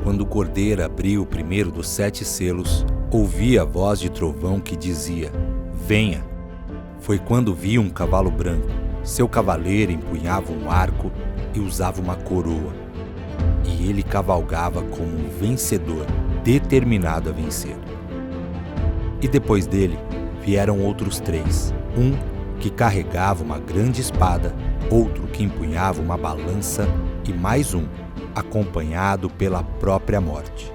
Quando o cordeiro abriu o primeiro dos 7 selos, ouvi a voz de trovão que dizia: venha. Foi quando vi um cavalo branco. Seu cavaleiro empunhava um arco e usava uma coroa. E ele cavalgava como um vencedor, determinado a vencer. E depois dele vieram outros 3. Um que carregava uma grande espada, outro que empunhava uma balança e mais um, acompanhado pela própria morte.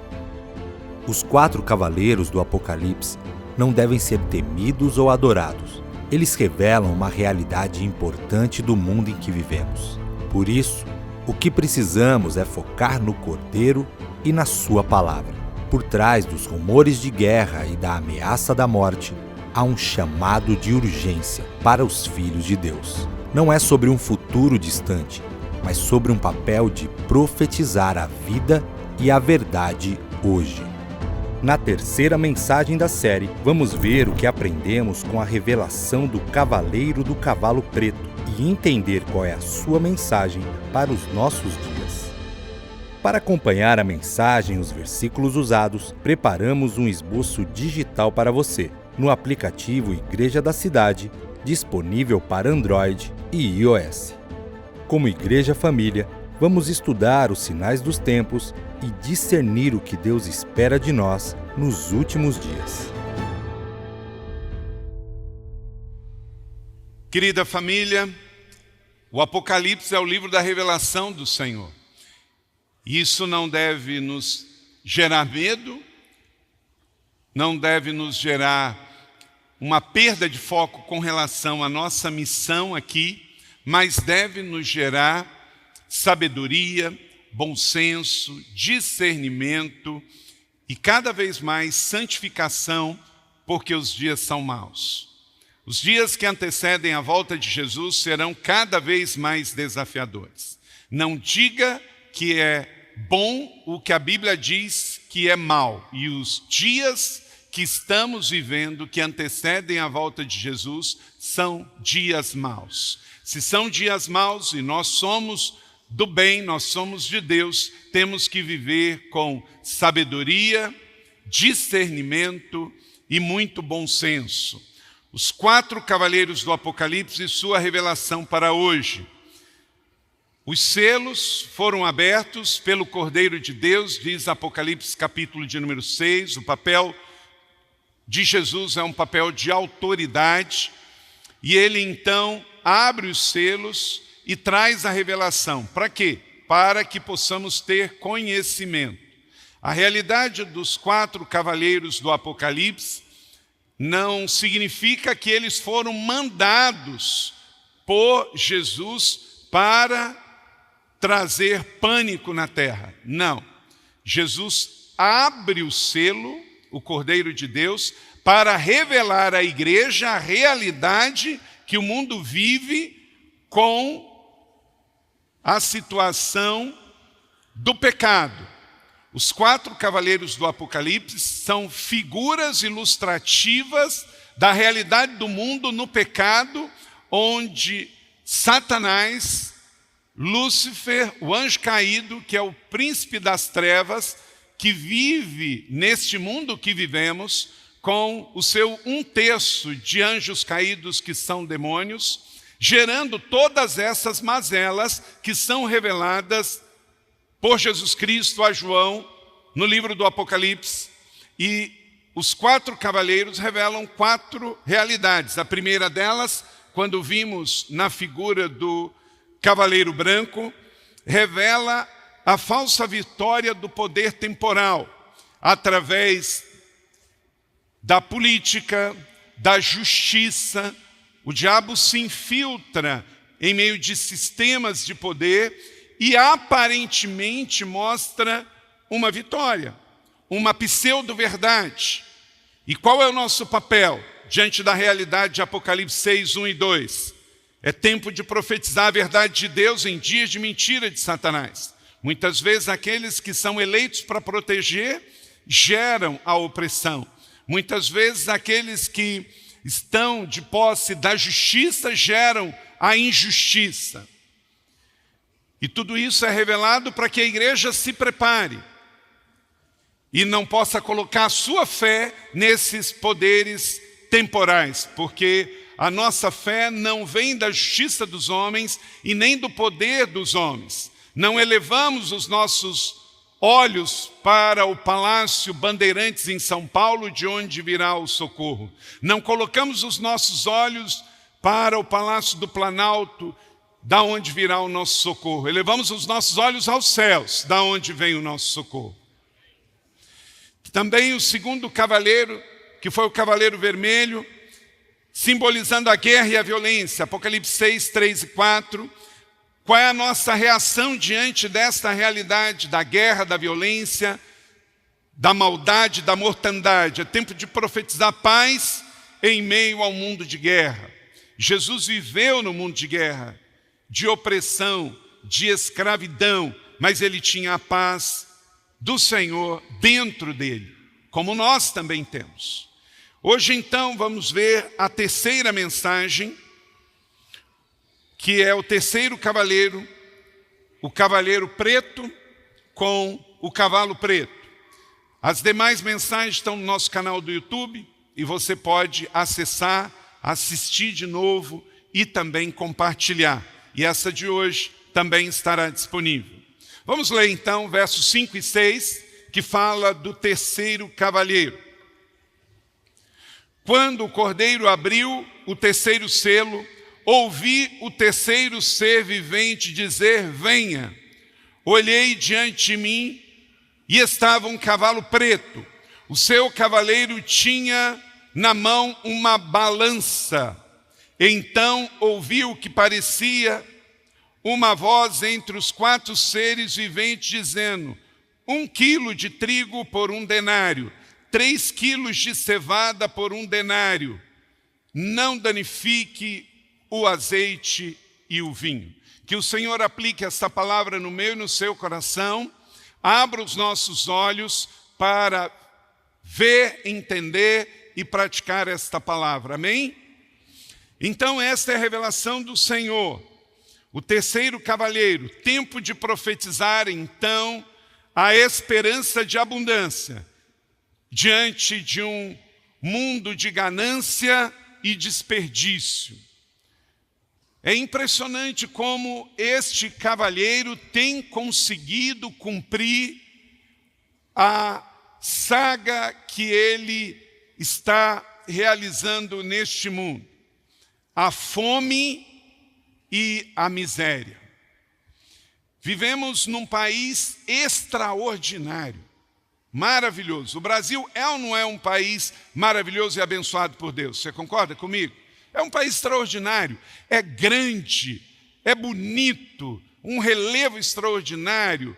Os 4 cavaleiros do Apocalipse não devem ser temidos ou adorados. Eles revelam uma realidade importante do mundo em que vivemos. Por isso, o que precisamos é focar no Cordeiro e na sua palavra. Por trás dos rumores de guerra e da ameaça da morte, há um chamado de urgência para os filhos de Deus. Não é sobre um futuro distante, mas sobre um papel de profetizar a vida e a verdade hoje. Na terceira mensagem da série, vamos ver o que aprendemos com a revelação do Cavaleiro do Cavalo Preto e entender qual é a sua mensagem para os nossos dias. Para acompanhar a mensagem e os versículos usados, preparamos um esboço digital para você, no aplicativo Igreja da Cidade, disponível para Android e iOS. Como Igreja Família, vamos estudar os sinais dos tempos e discernir o que Deus espera de nós nos últimos dias. Querida família, o Apocalipse é o livro da revelação do Senhor. Isso não deve nos gerar medo, não deve nos gerar uma perda de foco com relação à nossa missão aqui, mas deve nos gerar sabedoria, bom senso, discernimento e cada vez mais santificação, porque os dias são maus. Os dias que antecedem a volta de Jesus serão cada vez mais desafiadores. Não diga que é bom o que a Bíblia diz que é mau. E os dias que estamos vivendo, que antecedem a volta de Jesus, são dias maus. Se são dias maus e nós somos do bem, nós somos de Deus, temos que viver com sabedoria, discernimento e muito bom senso. Os 4 cavaleiros do Apocalipse e sua revelação para hoje. Os selos foram abertos pelo Cordeiro de Deus, diz Apocalipse capítulo de número 6. O papel de Jesus é um papel de autoridade. E ele então abre os selos e traz a revelação. Para quê? Para que possamos ter conhecimento. A realidade dos 4 cavaleiros do Apocalipse não significa que eles foram mandados por Jesus para trazer pânico na terra. Não. Jesus abre o selo, o Cordeiro de Deus, para revelar à igreja a realidade que o mundo vive com a situação do pecado. Os 4 cavaleiros do Apocalipse são figuras ilustrativas da realidade do mundo no pecado, onde Satanás, Lúcifer, o anjo caído, que é o príncipe das trevas, que vive neste mundo que vivemos, com o seu 1/3 de anjos caídos que são demônios, gerando todas essas mazelas que são reveladas por Jesus Cristo a João no livro do Apocalipse. E os 4 cavaleiros revelam 4 realidades. A primeira delas, quando vimos na figura do cavaleiro branco, revela a falsa vitória do poder temporal através da política, da justiça. O diabo se infiltra em meio de sistemas de poder e aparentemente mostra uma vitória, uma pseudo-verdade. E qual é o nosso papel diante da realidade de Apocalipse 6, 1 e 2? É tempo de profetizar a verdade de Deus em dias de mentira de Satanás. Muitas vezes aqueles que são eleitos para proteger geram a opressão. Muitas vezes aqueles que estão de posse da justiça geram a injustiça. E tudo isso é revelado para que a igreja se prepare. e não possa colocar a sua fé nesses poderes temporais, porque a nossa fé não vem da justiça dos homens e nem do poder dos homens. Não elevamos os nossos olhos para o Palácio Bandeirantes em São Paulo, de onde virá o socorro. Não colocamos os nossos olhos para o Palácio do Planalto, da onde virá o nosso socorro. Elevamos os nossos olhos aos céus, da onde vem o nosso socorro. Também o segundo cavaleiro, que foi o cavaleiro vermelho, simbolizando a guerra e a violência, Apocalipse 6, 3 e 4. Qual é a nossa reação diante desta realidade da guerra, da violência, da maldade, da mortandade? É tempo de profetizar paz em meio ao mundo de guerra. Jesus viveu no mundo de guerra, de opressão, de escravidão, mas ele tinha a paz do Senhor dentro dele, como nós também temos. Hoje, então, vamos ver a terceira mensagem, que é o terceiro cavaleiro, o cavaleiro preto com o cavalo preto. As demais mensagens estão no nosso canal do YouTube e você pode acessar, assistir de novo e também compartilhar. E essa de hoje também estará disponível. Vamos ler então versos 5 e 6, que fala do terceiro cavaleiro. Quando o cordeiro abriu o terceiro selo, ouvi o terceiro ser vivente dizer: venha. Olhei diante de mim e estava um cavalo preto. O seu cavaleiro tinha na mão uma balança. Então ouvi o que parecia uma voz entre os 4 seres viventes dizendo: 1 quilo de trigo por 1 denário, 3 quilos de cevada por 1 denário. Não danifique o azeite e o vinho. Que o Senhor aplique essa palavra no meu e no seu coração, abra os nossos olhos para ver, entender e praticar esta palavra. Amém? Então esta é a revelação do Senhor. O terceiro cavaleiro, tempo de profetizar então a esperança de abundância diante de um mundo de ganância e desperdício. É impressionante como este cavalheiro tem conseguido cumprir a saga que ele está realizando neste mundo. A fome e a miséria. Vivemos num país extraordinário, maravilhoso. O Brasil é ou não é um país maravilhoso e abençoado por Deus? Você concorda comigo? É um país extraordinário, é grande, é bonito, um relevo extraordinário,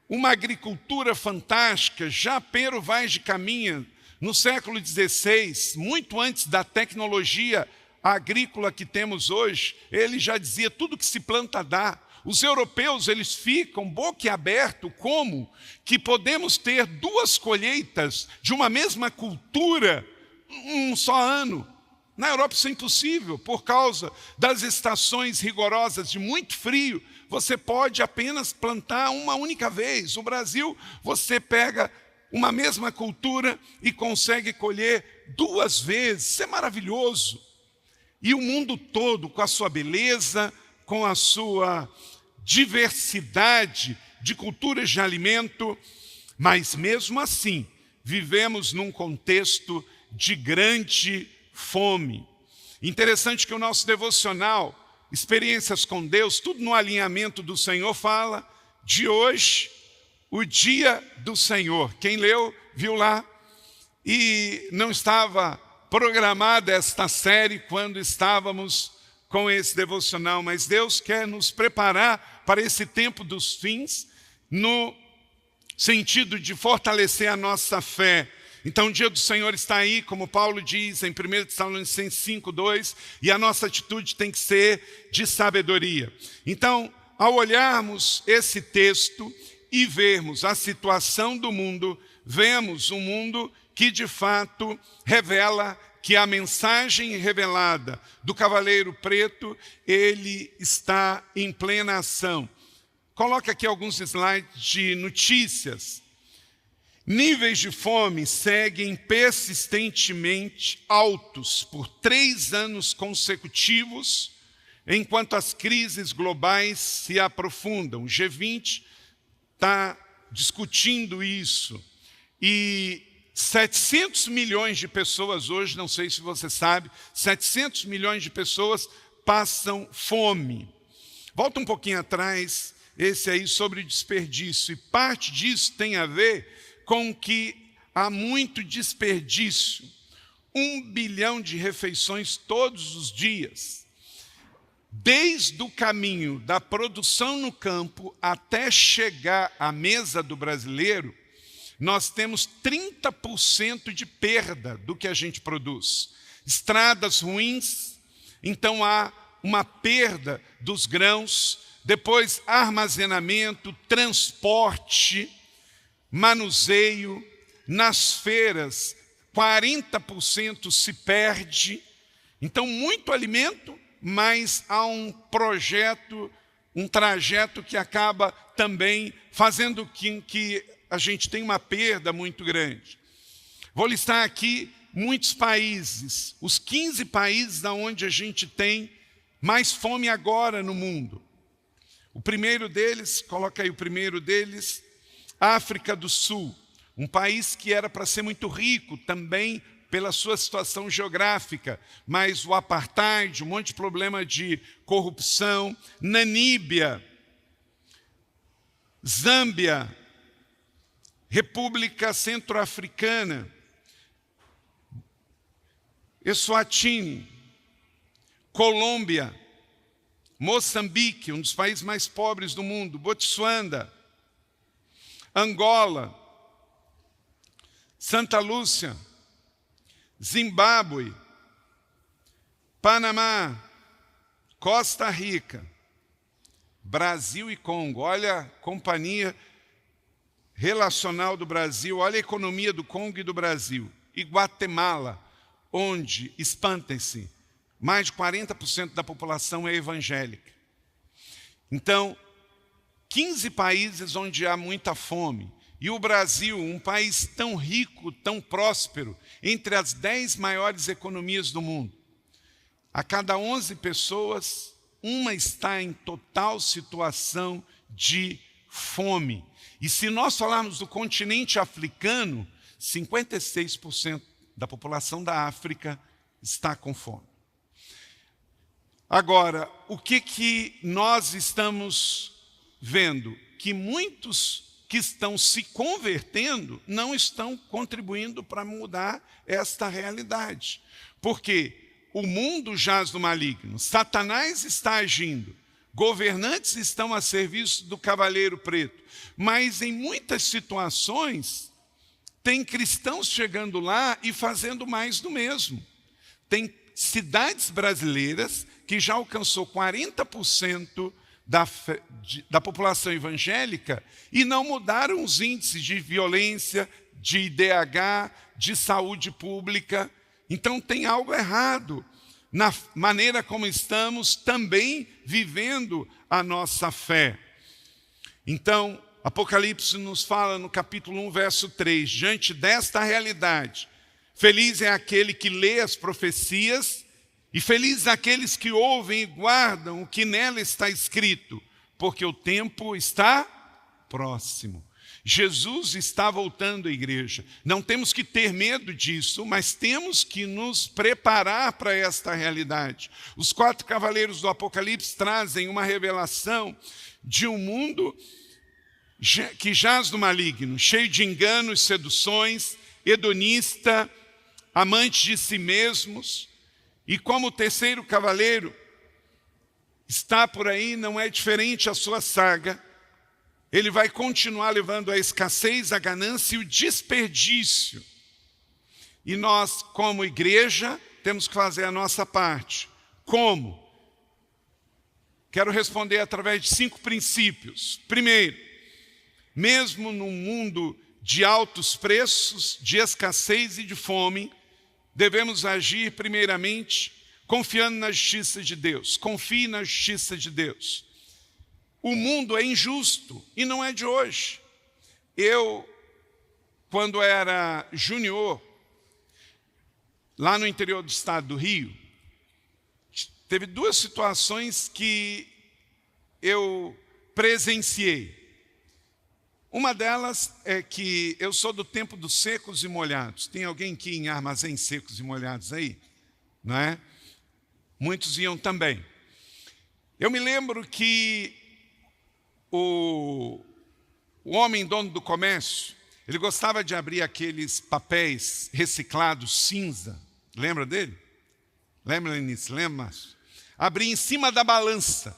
uma agricultura fantástica. Já Pero Vaz de Caminha, no século XVI, muito antes da tecnologia agrícola que temos hoje, ele já dizia: tudo que se planta dá. Os europeus, eles ficam boquiabertos como que podemos ter 2 colheitas de uma mesma cultura um só ano. Na Europa isso é impossível, por causa das estações rigorosas de muito frio, você pode apenas plantar uma única vez. No Brasil, você pega uma mesma cultura e consegue colher 2 vezes. Isso é maravilhoso. E o mundo todo, com a sua beleza, com a sua diversidade de culturas de alimento, mas mesmo assim, vivemos num contexto de grande fome. Interessante que o nosso devocional, Experiências com Deus, tudo no alinhamento do Senhor, fala de hoje, o dia do Senhor. Quem leu, viu lá. E não estava programada esta série quando estávamos com esse devocional, mas Deus quer nos preparar para esse tempo dos fins, no sentido de fortalecer a nossa fé. Então o dia do Senhor está aí, como Paulo diz em 1 Tessalonicenses 5:2, e a nossa atitude tem que ser de sabedoria. Então, ao olharmos esse texto e vermos a situação do mundo, vemos um mundo que de fato revela que a mensagem revelada do Cavaleiro Preto, ele está em plena ação. Coloque aqui alguns slides de notícias. Níveis de fome seguem persistentemente altos por 3 anos consecutivos, enquanto as crises globais se aprofundam. O G20 está discutindo isso. E 700 milhões de pessoas hoje, não sei se você sabe, 700 milhões de pessoas passam fome. Volta um pouquinho atrás, esse aí sobre desperdício. E parte disso tem a ver com que há muito desperdício. 1 bilhão de refeições todos os dias. Desde o caminho da produção no campo até chegar à mesa do brasileiro, nós temos 30% de perda do que a gente produz. Estradas ruins, então há uma perda dos grãos, depois armazenamento, transporte, manuseio, nas feiras 40% se perde. Então muito alimento, mas há um trajeto que acaba também fazendo que a gente tenha uma perda muito grande. Vou listar aqui muitos países, os 15 países onde a gente tem mais fome agora no mundo. O primeiro deles, coloca aí o primeiro deles, África do Sul, um país que era para ser muito rico também pela sua situação geográfica, mas o apartheid, um monte de problema de corrupção. Namíbia, Zâmbia, República Centro-Africana, Eswatini, Colômbia, Moçambique, um dos países mais pobres do mundo, Botsuana, Angola, Santa Lúcia, Zimbábue, Panamá, Costa Rica, Brasil e Congo. Olha a companhia relacional do Brasil, olha a economia do Congo e do Brasil. E Guatemala, onde, espantem-se, mais de 40% da população é evangélica. Então, 15 países onde há muita fome. E o Brasil, um país tão rico, tão próspero, entre as 10 maiores economias do mundo. A cada 11 pessoas, uma está em total situação de fome. E se nós falarmos do continente africano, 56% da população da África está com fome. Agora, o que nós estamos vendo? Que muitos que estão se convertendo não estão contribuindo para mudar esta realidade. Porque o mundo jaz no maligno, Satanás está agindo, governantes estão a serviço do cavaleiro preto, mas em muitas situações tem cristãos chegando lá e fazendo mais do mesmo. Tem cidades brasileiras que já alcançou 40% da população evangélica e não mudaram os índices de violência, de IDH, de saúde pública. Então tem algo errado na maneira como estamos também vivendo a nossa fé. Então, Apocalipse nos fala no capítulo 1, verso 3, diante desta realidade, feliz é aquele que lê as profecias e felizes aqueles que ouvem e guardam o que nela está escrito, porque o tempo está próximo. Jesus está voltando à igreja. Não temos que ter medo disso, mas temos que nos preparar para esta realidade. Os 4 cavaleiros do Apocalipse trazem uma revelação de um mundo que jaz no maligno, cheio de enganos, seduções, hedonista, amante de si mesmos. E como o terceiro cavaleiro está por aí, não é diferente a sua saga. Ele vai continuar levando a escassez, a ganância e o desperdício. E nós, como igreja, temos que fazer a nossa parte. Como? Quero responder através de 5 princípios. Primeiro, mesmo num mundo de altos preços, de escassez e de fome, devemos agir primeiramente confiando na justiça de Deus. Confie na justiça de Deus. O mundo é injusto e não é de hoje. Eu quando era junior, lá no interior do estado do Rio, teve duas situações que eu presenciei. Uma delas é que eu sou do tempo dos secos e molhados. Tem alguém aqui em Armazém secos e molhados aí? Não é? Muitos iam também. Eu me lembro que o homem dono do comércio, ele gostava de abrir aqueles papéis reciclados cinza. Lembra dele? Lembra, Lenice? Lembra, Márcio? Abria em cima da balança.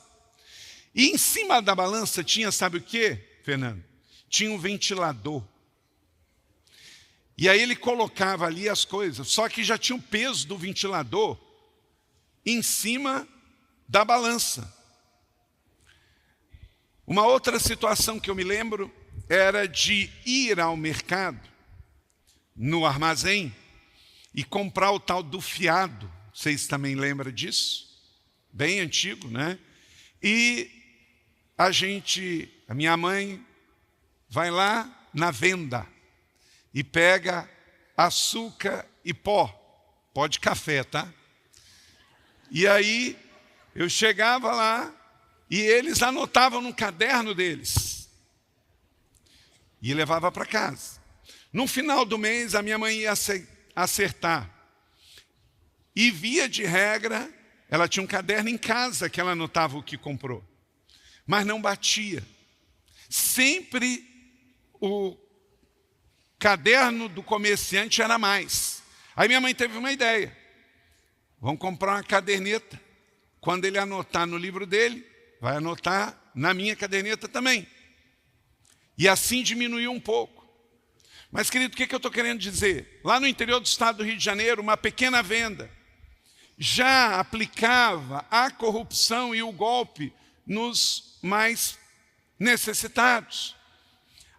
E em cima da balança tinha, sabe o quê, Fernando? Tinha um ventilador. E aí ele colocava ali as coisas, só que já tinha o peso do ventilador em cima da balança. Uma outra situação que eu me lembro era de ir ao mercado, no armazém, e comprar o tal do fiado. Vocês também lembram disso? Bem antigo, né? E a minha mãe vai lá na venda e pega açúcar e pó de café, tá? E aí eu chegava lá e eles anotavam no caderno deles e levava para casa. No final do mês a minha mãe ia acertar e via de regra, ela tinha um caderno em casa que ela anotava o que comprou, mas não batia. Sempre o caderno do comerciante era mais. Aí minha mãe teve uma ideia. Vamos comprar uma caderneta. Quando ele anotar no livro dele, vai anotar na minha caderneta também. E assim diminuiu um pouco. Mas, querido, o que eu estou querendo dizer? Lá no interior do estado do Rio de Janeiro, uma pequena venda já aplicava a corrupção e o golpe nos mais necessitados.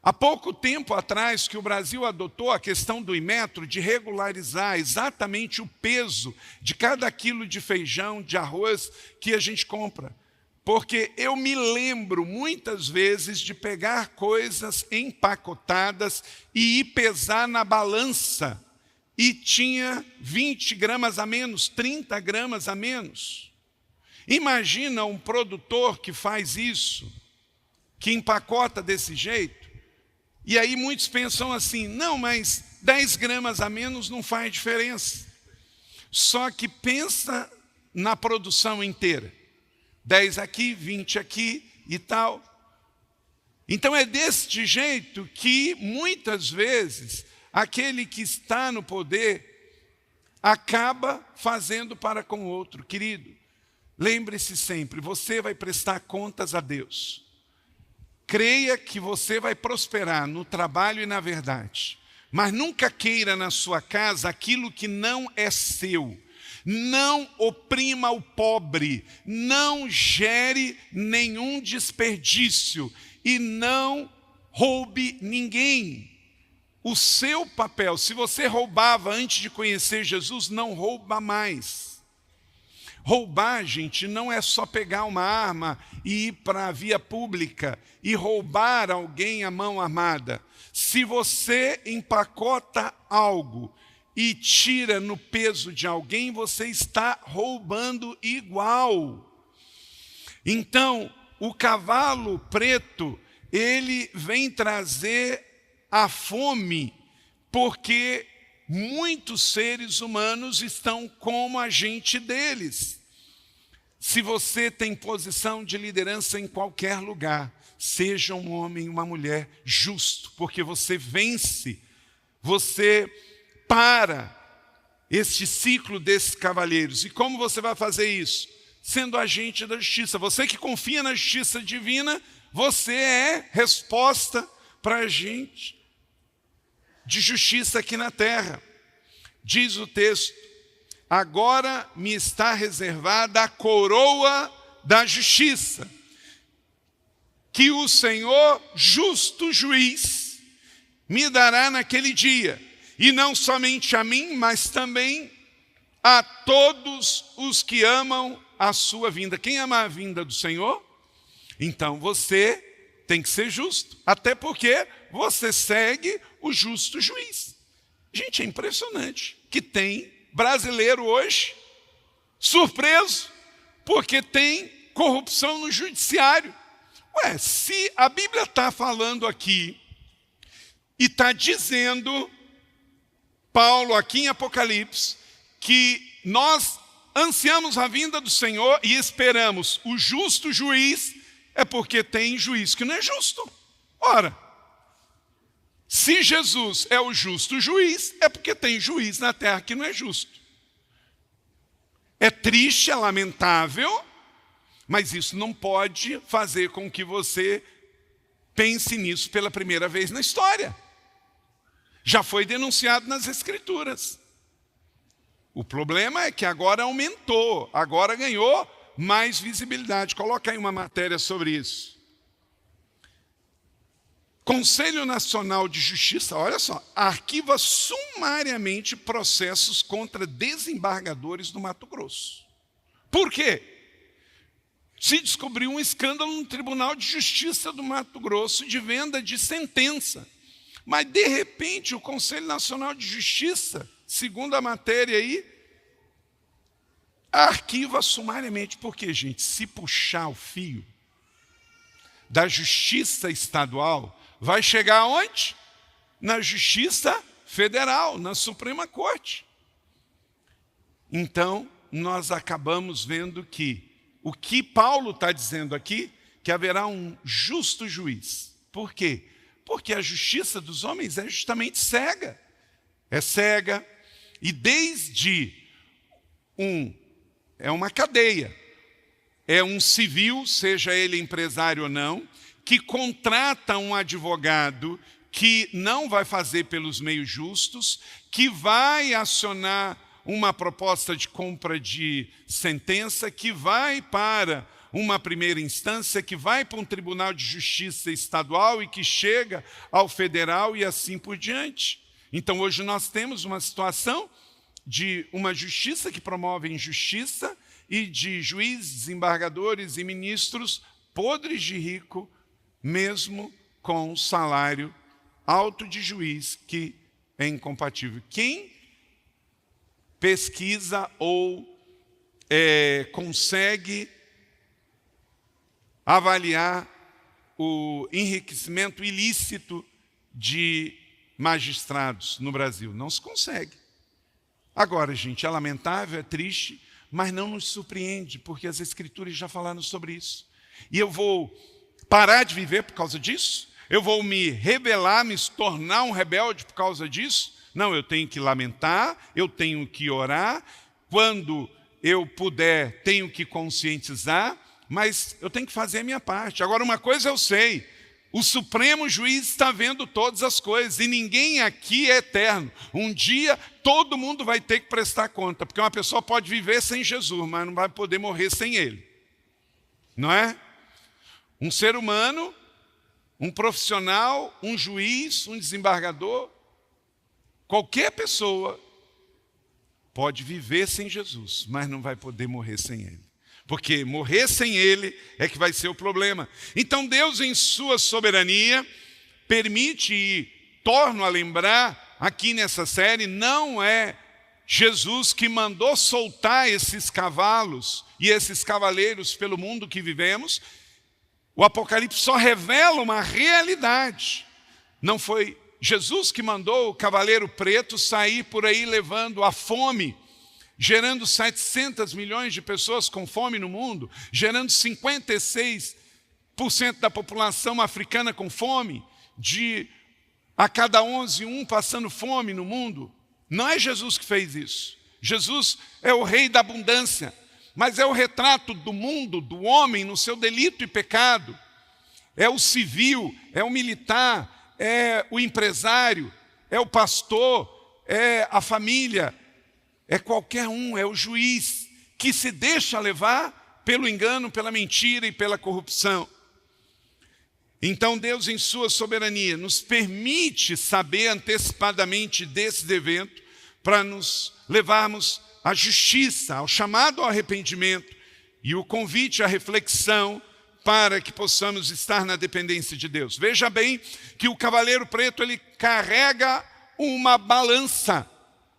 Há pouco tempo atrás que o Brasil adotou a questão do Inmetro de regularizar exatamente o peso de cada quilo de feijão, de arroz que a gente compra. Porque eu me lembro muitas vezes de pegar coisas empacotadas e ir pesar na balança e tinha 20 gramas a menos, 30 gramas a menos. Imagina um produtor que faz isso, que empacota desse jeito. E aí muitos pensam assim, não, mas 10 gramas a menos não faz diferença. Só que pensa na produção inteira. 10 aqui, 20 aqui e tal. Então é deste jeito que muitas vezes aquele que está no poder acaba fazendo para com o outro. Querido, lembre-se sempre, você vai prestar contas a Deus. Creia que você vai prosperar no trabalho e na verdade, mas nunca queira na sua casa aquilo que não é seu. Não oprima o pobre, não gere nenhum desperdício e não roube ninguém. O seu papel, se você roubava antes de conhecer Jesus, não rouba mais. Roubar, gente, não é só pegar uma arma e ir para a via pública e roubar alguém à mão armada. Se você empacota algo e tira no peso de alguém, você está roubando igual. Então, o cavalo preto, ele vem trazer a fome, porque muitos seres humanos estão como agente deles. Se você tem posição de liderança em qualquer lugar, seja um homem, uma mulher justo, porque você vence, você para este ciclo desses cavalheiros. E como você vai fazer isso? Sendo agente da justiça. Você que confia na justiça divina, você é resposta para a gente de justiça aqui na terra. Diz o texto, agora me está reservada a coroa da justiça, que o Senhor, justo juiz, me dará naquele dia, e não somente a mim, mas também a todos os que amam a sua vinda. Quem ama a vinda do Senhor? Então você tem que ser justo, até porque você segue o justo juiz. Gente, é impressionante que tem brasileiro hoje surpreso porque tem corrupção no judiciário. Se a Bíblia está falando aqui e está dizendo, Paulo aqui em Apocalipse, que nós ansiamos a vinda do Senhor e esperamos o justo juiz, é porque tem juiz que não é justo. Ora, se Jesus é o justo juiz, é porque tem juiz na terra que não é justo. É triste, é lamentável, mas isso não pode fazer com que você pense nisso pela primeira vez na história. Já foi denunciado nas Escrituras. O problema é que agora aumentou, agora ganhou mais visibilidade. Coloca aí uma matéria sobre isso. Conselho Nacional de Justiça, olha só, arquiva sumariamente processos contra desembargadores do Mato Grosso. Por quê? Se descobriu um escândalo no Tribunal de Justiça do Mato Grosso de venda de sentença. Mas, de repente, o Conselho Nacional de Justiça, segundo a matéria aí, arquiva sumariamente. Por quê, gente? Se puxar o fio da Justiça Estadual, vai chegar aonde? Na Justiça Federal, na Suprema Corte. Então, nós acabamos vendo que o que Paulo está dizendo aqui, que haverá um justo juiz. Por quê? Porque a justiça dos homens é justamente cega. É cega, e desde é uma cadeia. É um civil, seja ele empresário ou não, que contrata um advogado que não vai fazer pelos meios justos, que vai acionar uma proposta de compra de sentença, que vai para uma primeira instância, que vai para um tribunal de justiça estadual e que chega ao federal e assim por diante. Então hoje nós temos uma situação de uma justiça que promove injustiça e de juízes, desembargadores e ministros podres de rico, mesmo com salário alto de juiz que é incompatível. Quem pesquisa ou consegue avaliar o enriquecimento ilícito de magistrados no Brasil? Não se consegue. Agora, gente, é lamentável, é triste, mas não nos surpreende, porque as Escrituras já falaram sobre isso. E eu vou parar de viver por causa disso? Eu vou me rebelar, me tornar um rebelde por causa disso? Não, eu tenho que lamentar, eu tenho que orar, quando eu puder, tenho que conscientizar, mas eu tenho que fazer a minha parte. Agora, uma coisa eu sei, o Supremo Juiz está vendo todas as coisas, e ninguém aqui é eterno. Um dia, todo mundo vai ter que prestar conta, porque uma pessoa pode viver sem Jesus, mas não vai poder morrer sem Ele. Não é? Um ser humano, um profissional, um juiz, um desembargador, qualquer pessoa pode viver sem Jesus, mas não vai poder morrer sem Ele. Porque morrer sem Ele é que vai ser o problema. Então Deus, em sua soberania, permite, e torno a lembrar aqui nessa série, não é Jesus que mandou soltar esses cavalos e esses cavaleiros pelo mundo que vivemos. O Apocalipse só revela uma realidade. Não foi Jesus que mandou o cavaleiro preto sair por aí levando a fome, gerando 700 milhões de pessoas com fome no mundo, gerando 56% da população africana com fome, de a cada 11, um passando fome no mundo. Não é Jesus que fez isso. Jesus é o rei da abundância, mas é o retrato do mundo, do homem no seu delito e pecado. É o civil, é o militar, é o empresário, é o pastor, é a família, é qualquer um, é o juiz que se deixa levar pelo engano, pela mentira e pela corrupção. Então Deus, em sua soberania, nos permite saber antecipadamente desses eventos para nos levarmos à justiça, ao chamado ao arrependimento e o convite à reflexão para que possamos estar na dependência de Deus. Veja bem que o cavaleiro preto, ele carrega uma balança.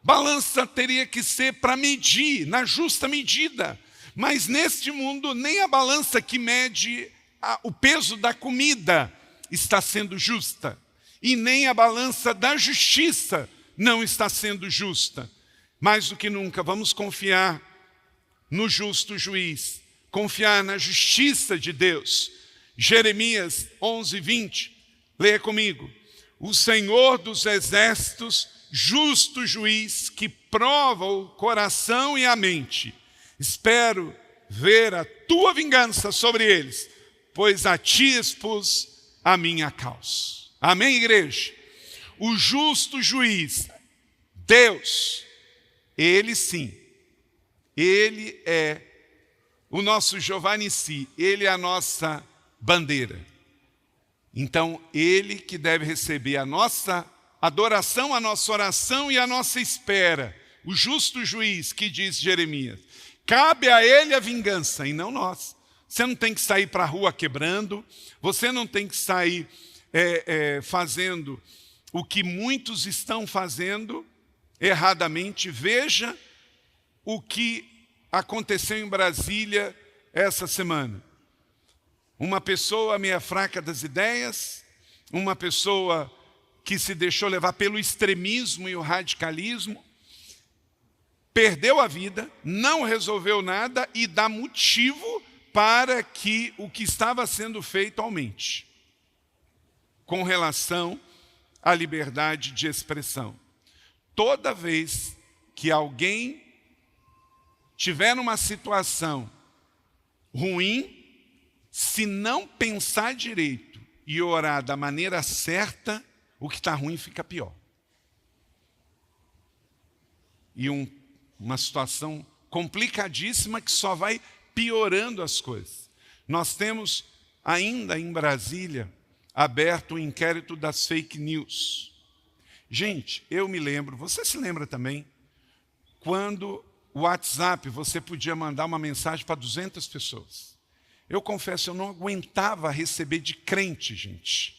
Balança teria que ser para medir, na justa medida. Mas neste mundo, nem a balança que mede o peso da comida está sendo justa. E nem a balança da justiça não está sendo justa. Mais do que nunca, vamos confiar no justo juiz. Confiar na justiça de Deus. Jeremias 11:20. Leia comigo. O Senhor dos exércitos, justo juiz, que prova o coração e a mente. Espero ver a tua vingança sobre eles, pois a ti expus a minha causa. Amém, igreja? O justo juiz, Deus, Ele sim, Ele é o nosso Jeová Nissi, Ele é a nossa bandeira. Então, Ele que deve receber a nossa adoração, a nossa oração e a nossa espera. O justo juiz, que diz Jeremias, cabe a Ele a vingança e não nós. Você não tem que sair para a rua quebrando, você não tem que sair fazendo o que muitos estão fazendo erradamente. Veja o que aconteceu em Brasília essa semana. Uma pessoa meia fraca das ideias, uma pessoa que se deixou levar pelo extremismo e o radicalismo, perdeu a vida, não resolveu nada e dá motivo para que o que estava sendo feito aumente, com relação à liberdade de expressão. Toda vez que alguém tiver numa situação ruim, se não pensar direito e orar da maneira certa, o que está ruim fica pior. E uma situação complicadíssima que só vai piorando as coisas. Nós temos ainda em Brasília aberto o inquérito das fake news. Gente, eu me lembro, você se lembra também, quando o WhatsApp você podia mandar uma mensagem para 200 pessoas. Eu confesso, eu não aguentava receber de crente, gente,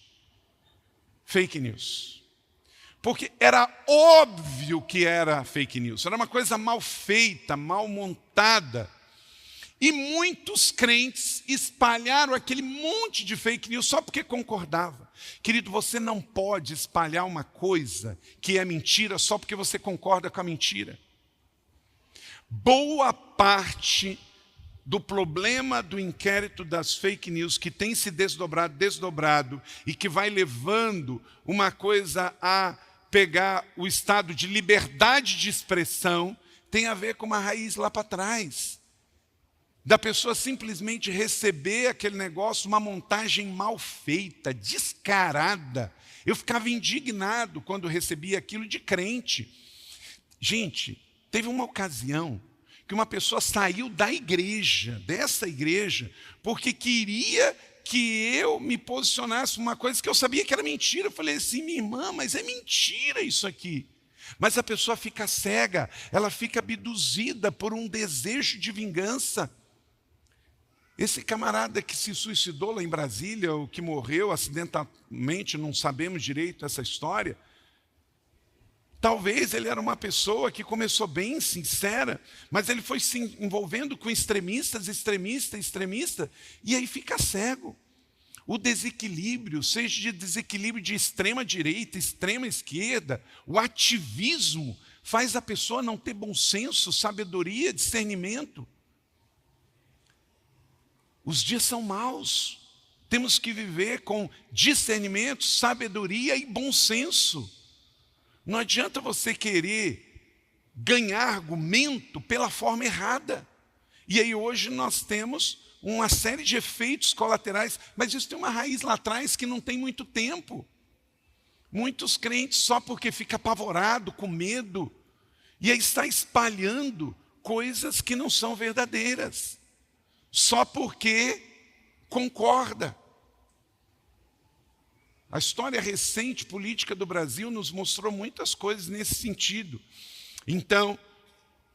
fake news. Porque era óbvio que era fake news. Era uma coisa mal feita, mal montada. E muitos crentes espalharam aquele monte de fake news só porque concordava. Querido, você não pode espalhar uma coisa que é mentira só porque você concorda com a mentira. Boa parte do problema do inquérito das fake news que tem se desdobrado e que vai levando uma coisa a pegar o estado de liberdade de expressão, tem a ver com uma raiz lá para trás. Da pessoa simplesmente receber aquele negócio, uma montagem mal feita, descarada. Eu ficava indignado quando recebia aquilo de crente. Gente, teve uma ocasião que uma pessoa saiu da igreja, dessa igreja, porque queria que eu me posicionasse uma coisa que eu sabia que era mentira. Eu falei assim, minha irmã, mas é mentira isso aqui. Mas a pessoa fica cega, ela fica abduzida por um desejo de vingança. Esse camarada que se suicidou lá em Brasília, ou que morreu acidentalmente, não sabemos direito essa história, talvez ele era uma pessoa que começou bem sincera, mas ele foi se envolvendo com extremista, e aí fica cego. O desequilíbrio, seja de desequilíbrio de extrema direita, extrema esquerda, o ativismo faz a pessoa não ter bom senso, sabedoria, discernimento. Os dias são maus, temos que viver com discernimento, sabedoria e bom senso. Não adianta você querer ganhar argumento pela forma errada. E aí hoje nós temos uma série de efeitos colaterais, mas isso tem uma raiz lá atrás que não tem muito tempo. Muitos crentes, só porque fica apavorado, com medo, e aí está espalhando coisas que não são verdadeiras, só porque concorda. A história recente política do Brasil nos mostrou muitas coisas nesse sentido. Então,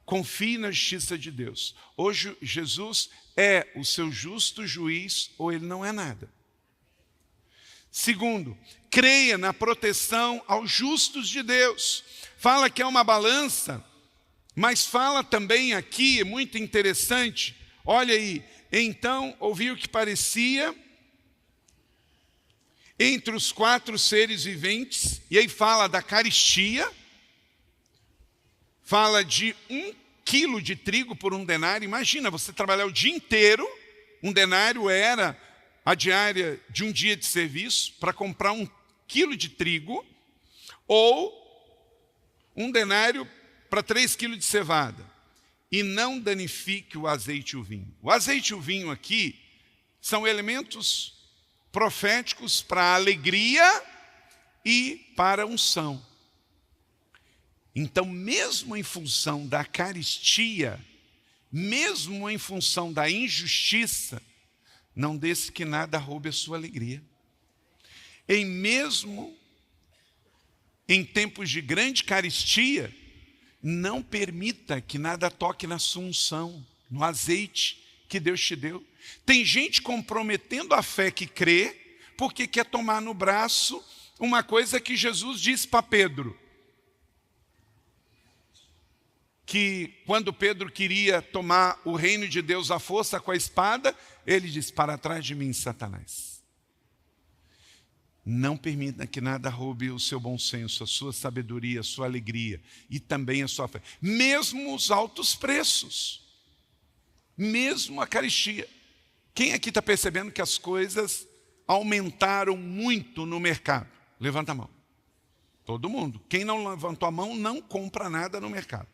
Confie na justiça de Deus. Hoje Jesus é o seu justo juiz ou ele não é nada. Segundo, creia na proteção aos justos de Deus. Fala que é uma balança, mas fala também aqui, é muito interessante, olha aí, então ouviu que parecia entre os 4 seres viventes, e aí fala da caristia, fala de 1 quilo de trigo por 1 denário. Imagina, você trabalhar o dia inteiro, 1 denário era a diária de um dia de serviço, para comprar 1 quilo de trigo, ou 1 denário para 3 quilos de cevada. E não danifique o azeite e o vinho. O azeite e o vinho aqui são elementos proféticos para a alegria e para a unção. Então, mesmo em função da caristia, mesmo em função da injustiça, não deixe que nada roube a sua alegria. Mesmo em tempos de grande caristia, não permita que nada toque na sua unção, no azeite que Deus te deu. Tem gente comprometendo a fé que crê, porque quer tomar no braço uma coisa que Jesus disse para Pedro. Que quando Pedro queria tomar o reino de Deus à força com a espada, ele disse: para trás de mim, Satanás. Não permita que nada roube o seu bom senso, a sua sabedoria, a sua alegria e também a sua fé. Mesmo os altos preços, mesmo a caristia. Quem aqui está percebendo que as coisas aumentaram muito no mercado? Levanta a mão. Todo mundo. Quem não levantou a mão não compra nada no mercado.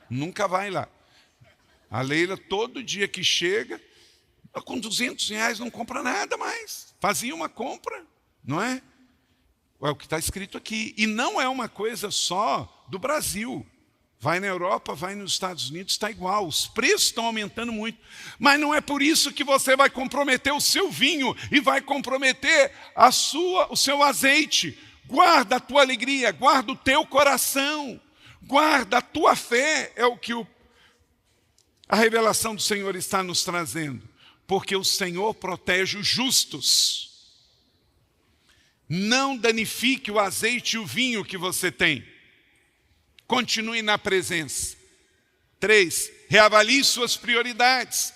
Nunca vai lá. A Leila, todo dia que chega, com R$200 não compra nada mais. Fazia uma compra, não é? É o que está escrito aqui. E não é uma coisa só do Brasil. Vai na Europa, vai nos Estados Unidos, está igual. Os preços estão aumentando muito. Mas não é por isso que você vai comprometer o seu vinho e vai comprometer o seu azeite. Guarda a tua alegria, guarda o teu coração. Guarda a tua fé, é o que a revelação do Senhor está nos trazendo. Porque o Senhor protege os justos. Não danifique o azeite e o vinho que você tem. Continue na presença. 3. Reavalie suas prioridades.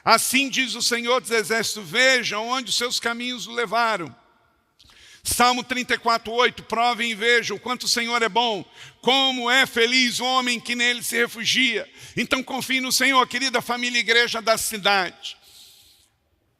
Assim diz o Senhor dos Exércitos: vejam onde os seus caminhos o levaram. Salmo 34:8, provem e vejam o quanto o Senhor é bom, como é feliz o homem que nele se refugia. Então confie no Senhor, querida família e igreja da cidade.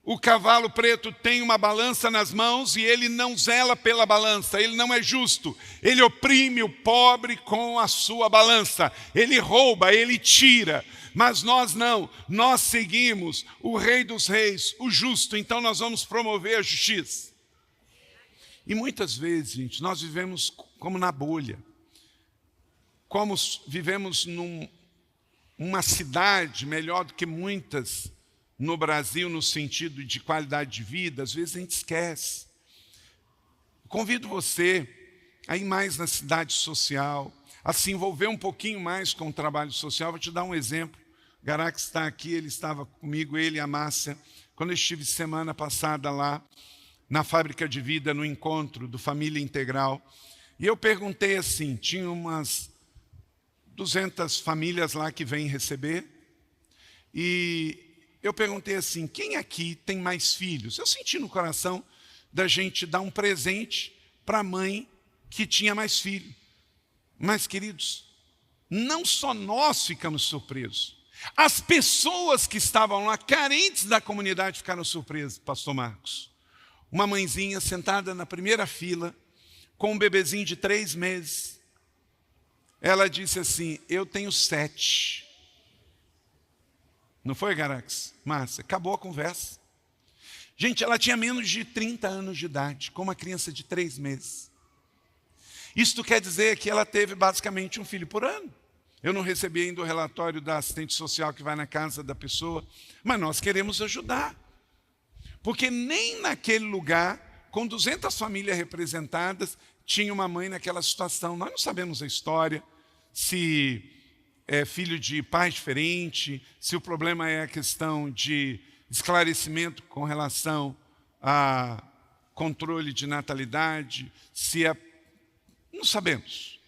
O cavalo preto tem uma balança nas mãos e ele não zela pela balança, ele não é justo. Ele oprime o pobre com a sua balança, ele rouba, ele tira. Mas nós não, nós seguimos o Rei dos Reis, o justo, então nós vamos promover a justiça. E muitas vezes, gente, nós vivemos como na bolha. Como vivemos numa cidade melhor do que muitas no Brasil, no sentido de qualidade de vida, às vezes a gente esquece. Convido você a ir mais na cidade social, a se envolver um pouquinho mais com o trabalho social. Vou te dar um exemplo. O Garax está aqui, ele estava comigo, ele e a Márcia, quando eu estive semana passada lá, na Fábrica de Vida, no encontro do Família Integral. E eu perguntei assim, tinha umas 200 famílias lá que vêm receber. E eu perguntei assim, quem aqui tem mais filhos? Eu senti no coração da gente dar um presente para a mãe que tinha mais filho. Mas, queridos, não só nós ficamos surpresos. As pessoas que estavam lá, carentes da comunidade, ficaram surpresas, pastor Marcos. Uma mãezinha sentada na primeira fila, com um bebezinho de 3 meses. Ela disse assim, eu tenho 7. Não foi, Garax? Márcia, acabou a conversa. Gente, ela tinha menos de 30 anos de idade, com uma criança de 3 meses. Isto quer dizer que ela teve basicamente um filho por ano. Eu não recebi ainda o relatório da assistente social que vai na casa da pessoa, mas nós queremos ajudar. Porque nem naquele lugar, com 200 famílias representadas, tinha uma mãe naquela situação. Nós não sabemos a história, se é filho de pai diferente, se o problema é a questão de esclarecimento com relação a controle de natalidade, se é... Não sabemos.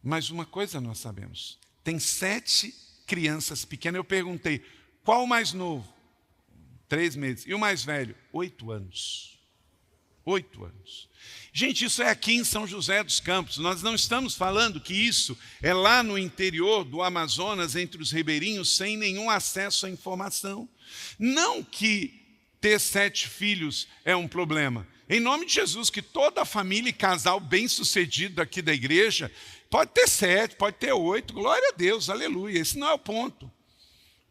Mas uma coisa nós sabemos. Tem 7 crianças pequenas. Eu perguntei, qual o mais novo? 3 meses. E o mais velho? 8 anos. 8 anos. Gente, isso é aqui em São José dos Campos. Nós não estamos falando que isso é lá no interior do Amazonas, entre os ribeirinhos, sem nenhum acesso à informação. Não que ter 7 filhos é um problema. Em nome de Jesus, que toda família e casal bem-sucedido aqui da igreja, pode ter 7, pode ter 8, glória a Deus, aleluia. Esse não é o ponto.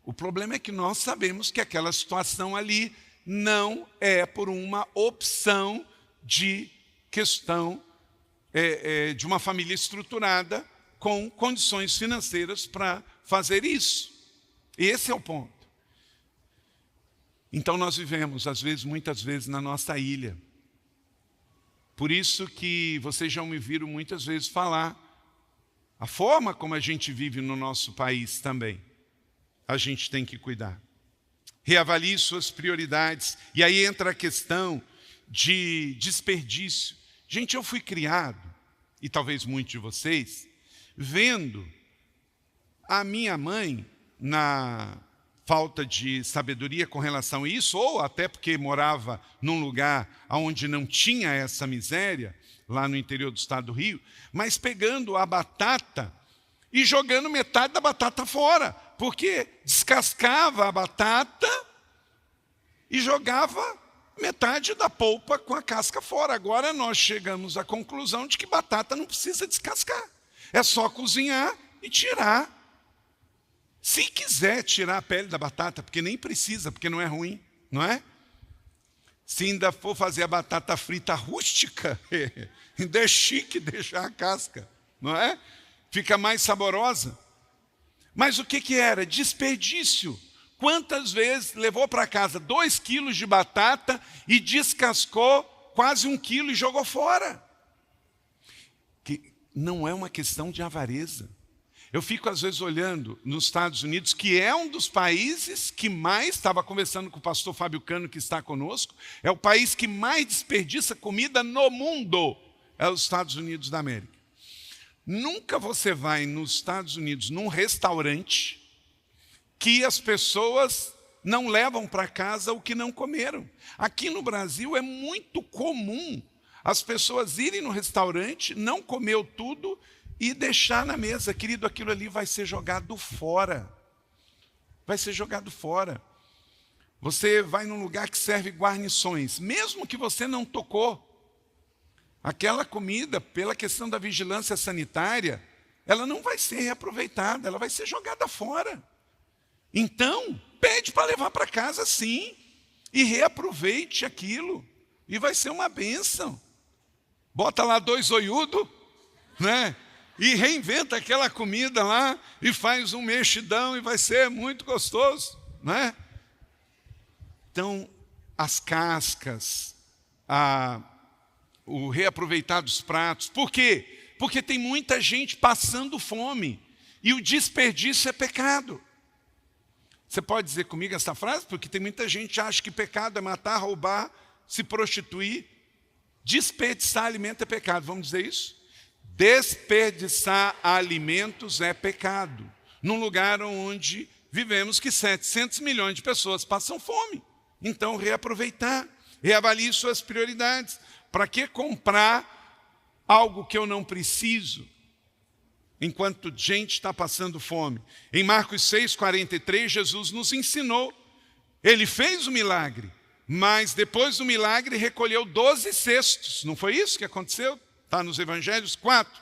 O problema é que nós sabemos que aquela situação ali não é por uma opção de questão de uma família estruturada com condições financeiras para fazer isso. Esse é o ponto. Então nós vivemos, às vezes, muitas vezes, na nossa ilha. Por isso que vocês já me viram muitas vezes falar a forma como a gente vive no nosso país também. A gente tem que cuidar. Reavalie suas prioridades. E aí entra a questão de desperdício. Gente, eu fui criado, e talvez muitos de vocês, vendo a minha mãe na falta de sabedoria com relação a isso, ou até porque morava num lugar onde não tinha essa miséria, lá no interior do estado do Rio, mas pegando a batata e jogando metade da batata fora, porque descascava a batata e jogava metade da polpa com a casca fora. Agora nós chegamos à conclusão de que batata não precisa descascar. É só cozinhar e tirar. Se quiser tirar a pele da batata, porque nem precisa, porque não é ruim, não é? Se ainda for fazer a batata frita rústica, ainda é chique deixar a casca, não é? Fica mais saborosa. Mas o que era? Desperdício. Quantas vezes levou para casa 2 quilos de batata e descascou quase 1 quilo e jogou fora? Que não é uma questão de avareza. Eu fico às vezes olhando nos Estados Unidos, que é um dos países que mais, estava conversando com o pastor Fábio Cano, que está conosco, é o país que mais desperdiça comida no mundo, é os Estados Unidos da América. Nunca você vai nos Estados Unidos num restaurante que as pessoas não levam para casa o que não comeram. Aqui no Brasil é muito comum as pessoas irem no restaurante, não comeu tudo e deixar na mesa. Querido, aquilo ali vai ser jogado fora. Vai ser jogado fora. Você vai num lugar que serve guarnições, mesmo que você não tocou. Aquela comida, pela questão da vigilância sanitária, ela não vai ser reaproveitada, ela vai ser jogada fora. Então, pede para levar para casa sim, e reaproveite aquilo, e vai ser uma bênção. Bota lá 2 zoiudos, né? E reinventa aquela comida lá, e faz um mexidão, e vai ser muito gostoso, né? Então, as cascas, o reaproveitar dos pratos. Por quê? Porque tem muita gente passando fome, e o desperdício é pecado. Você pode dizer comigo essa frase? Porque tem muita gente que acha que pecado é matar, roubar, se prostituir. Desperdiçar alimento é pecado. Vamos dizer isso? Desperdiçar alimentos é pecado. Num lugar onde vivemos que 700 milhões de pessoas passam fome. Então, reaproveitar. Reavalie suas prioridades. Para que comprar algo que eu não preciso? Enquanto gente está passando fome. Em Marcos 6,43, Jesus nos ensinou. Ele fez o milagre, mas depois do milagre recolheu 12 cestos. Não foi isso que aconteceu? Está nos Evangelhos 4.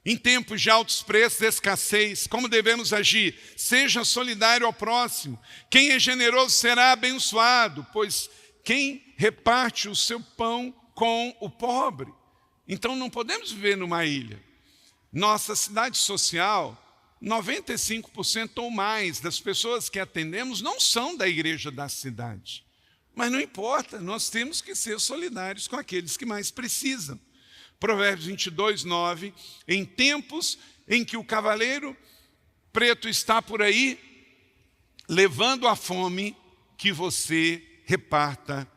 Em tempos de altos preços, escassez, como devemos agir? Seja solidário ao próximo. Quem é generoso será abençoado, pois quem reparte o seu pão com o pobre. Então não podemos viver numa ilha. Nossa cidade social, 95% ou mais das pessoas que atendemos não são da igreja da cidade. Mas não importa, nós temos que ser solidários com aqueles que mais precisam. Provérbios 22:9, em tempos em que o cavaleiro preto está por aí, levando a fome, que você reparta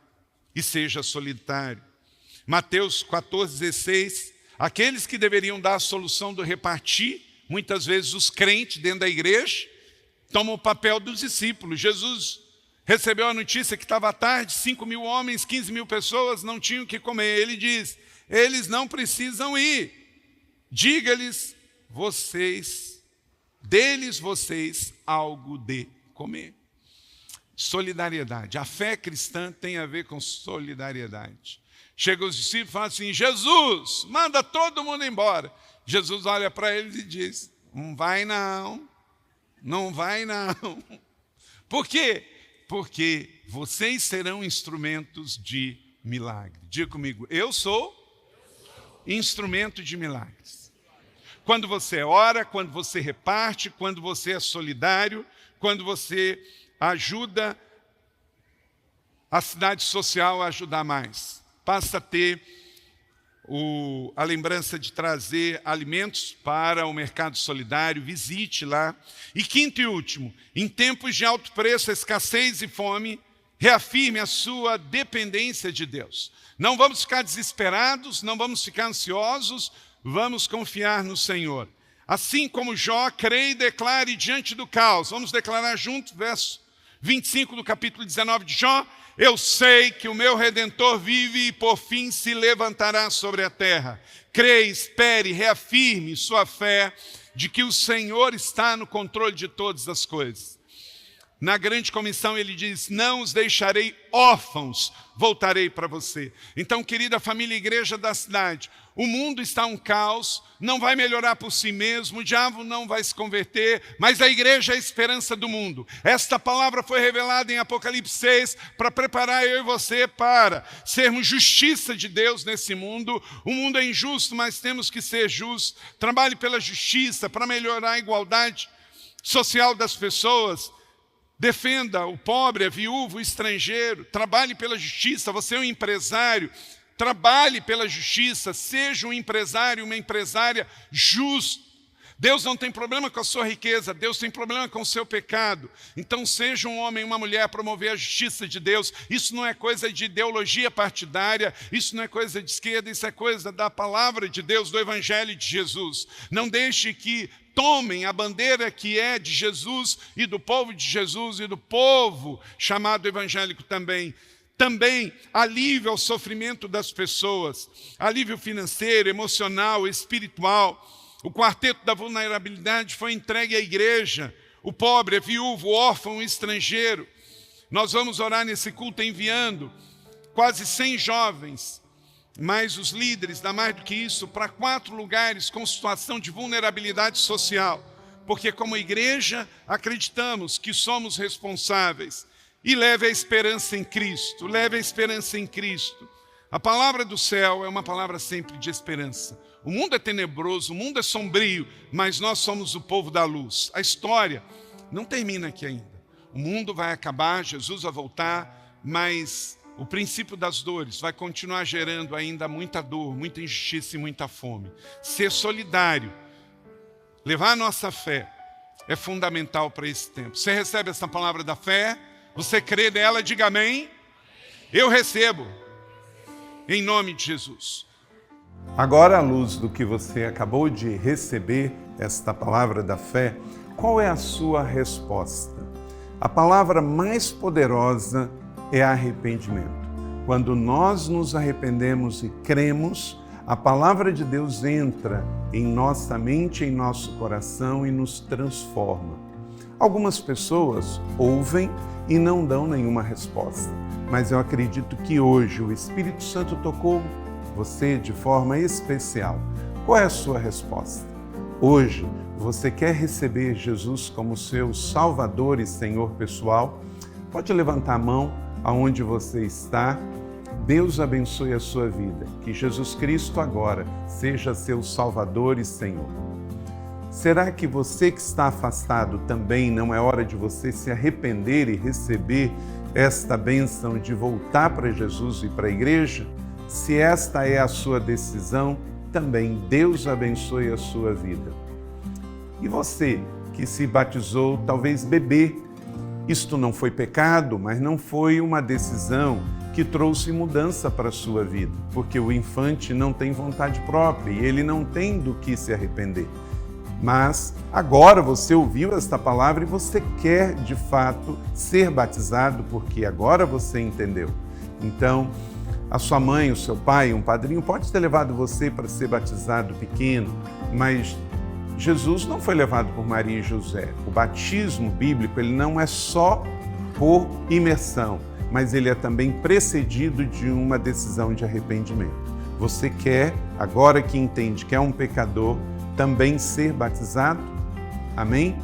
e seja solidário. Mateus 14,16, aqueles que deveriam dar a solução do repartir, muitas vezes os crentes dentro da igreja, tomam o papel dos discípulos. Jesus recebeu a notícia que estava tarde, 5.000 homens, 15.000 pessoas não tinham o que comer. Ele diz, eles não precisam ir. Diga-lhes, deles vocês algo de comer. Solidariedade. A fé cristã tem a ver com solidariedade. Chega os discípulos e falam assim, Jesus, manda todo mundo embora. Jesus olha para eles e diz, não vai não. Por quê? Porque vocês serão instrumentos de milagre. Diga comigo, eu sou instrumento de milagres. Quando você ora, quando você reparte, quando você é solidário, quando você ajuda a cidade social a ajudar mais. Passa a ter a lembrança de trazer alimentos para o mercado solidário, visite lá. E quinto e último, em tempos de alto preço, escassez e fome, reafirme a sua dependência de Deus. Não vamos ficar desesperados, não vamos ficar ansiosos, vamos confiar no Senhor. Assim como Jó, creia e declare diante do caos. Vamos declarar juntos, verso 25 do capítulo 19 de Jó. Eu sei que o meu Redentor vive e por fim se levantará sobre a terra. Creia, espere, reafirme sua fé de que o Senhor está no controle de todas as coisas. Na grande comissão ele diz, não os deixarei órfãos, voltarei para você. Então, querida família e igreja da cidade, o mundo está um caos, não vai melhorar por si mesmo, o diabo não vai se converter, mas a igreja é a esperança do mundo. Esta palavra foi revelada em Apocalipse 6 para preparar eu e você para sermos justiça de Deus nesse mundo. O mundo é injusto, mas temos que ser justos. Trabalhe pela justiça, para melhorar a igualdade social das pessoas. Defenda o pobre, a viúva, o estrangeiro. Trabalhe pela justiça, você é um empresário. Trabalhe pela justiça, seja um empresário, uma empresária justo. Deus não tem problema com a sua riqueza, Deus tem problema com o seu pecado. Então seja um homem, uma mulher a promover a justiça de Deus. Isso não é coisa de ideologia partidária, isso não é coisa de esquerda, isso é coisa da palavra de Deus, do Evangelho de Jesus. Não deixe que tomem a bandeira que é de Jesus e do povo de Jesus e do povo chamado evangélico também. Também alívio ao sofrimento das pessoas, alívio financeiro, emocional, espiritual. O quarteto da vulnerabilidade foi entregue à igreja, o pobre, a viúvo, o órfão, o estrangeiro. Nós vamos orar nesse culto enviando quase 100 jovens, mas os líderes, dá mais do que isso, para 4 lugares com situação de vulnerabilidade social. Porque como igreja acreditamos que somos responsáveis. E leve a esperança em Cristo, leve a esperança em Cristo. A palavra do céu é uma palavra sempre de esperança. O mundo é tenebroso, o mundo é sombrio, mas nós somos o povo da luz. A história não termina aqui ainda. O mundo vai acabar, Jesus vai voltar, mas o princípio das dores vai continuar gerando ainda muita dor, muita injustiça e muita fome. Ser solidário, levar a nossa fé, é fundamental para esse tempo. Você recebe essa palavra da fé? Você crê nela? Diga amém. Eu recebo. Em nome de Jesus. Agora, à luz do que você acabou de receber, esta palavra da fé, qual é a sua resposta? A palavra mais poderosa é arrependimento. Quando nós nos arrependemos e cremos, a palavra de Deus entra em nossa mente, em nosso coração e nos transforma. Algumas pessoas ouvem e não dão nenhuma resposta. Mas eu acredito que hoje o Espírito Santo tocou você de forma especial. Qual é a sua resposta? Hoje, você quer receber Jesus como seu Salvador e Senhor pessoal? Pode levantar a mão aonde você está. Deus abençoe a sua vida. Que Jesus Cristo agora seja seu Salvador e Senhor. Será que você que está afastado também não é hora de você se arrepender e receber esta bênção de voltar para Jesus e para a igreja? Se esta é a sua decisão, também Deus abençoe a sua vida. E você que se batizou, talvez bebê, isto não foi pecado, mas não foi uma decisão que trouxe mudança para a sua vida, porque o infante não tem vontade própria e ele não tem do que se arrepender. Mas agora você ouviu esta palavra e você quer, de fato, ser batizado, porque agora você entendeu. Então, a sua mãe, o seu pai, um padrinho pode ter levado você para ser batizado pequeno, mas Jesus não foi levado por Maria e José. O batismo bíblico, ele não é só por imersão, mas ele é também precedido de uma decisão de arrependimento. Você quer, agora que entende que é um pecador, também ser batizado? Amém?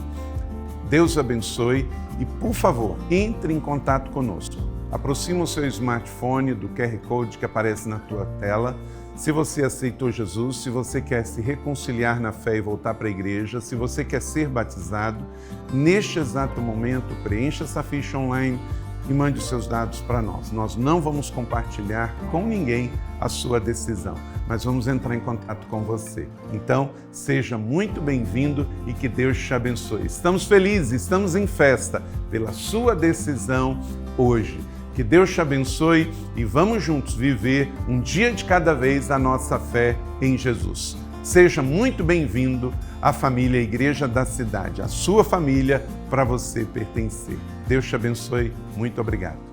Deus abençoe e, por favor, entre em contato conosco. Aproxima o seu smartphone do QR Code que aparece na tua tela. Se você aceitou Jesus, se você quer se reconciliar na fé e voltar para a igreja, se você quer ser batizado, neste exato momento, preencha essa ficha online e mande os seus dados para nós. Nós não vamos compartilhar com ninguém a sua decisão, mas vamos entrar em contato com você. Então, seja muito bem-vindo e que Deus te abençoe. Estamos felizes, estamos em festa pela sua decisão hoje. Que Deus te abençoe e vamos juntos viver um dia de cada vez a nossa fé em Jesus. Seja muito bem-vindo à família Igreja da Cidade, a sua família para você pertencer. Deus te abençoe. Muito obrigado.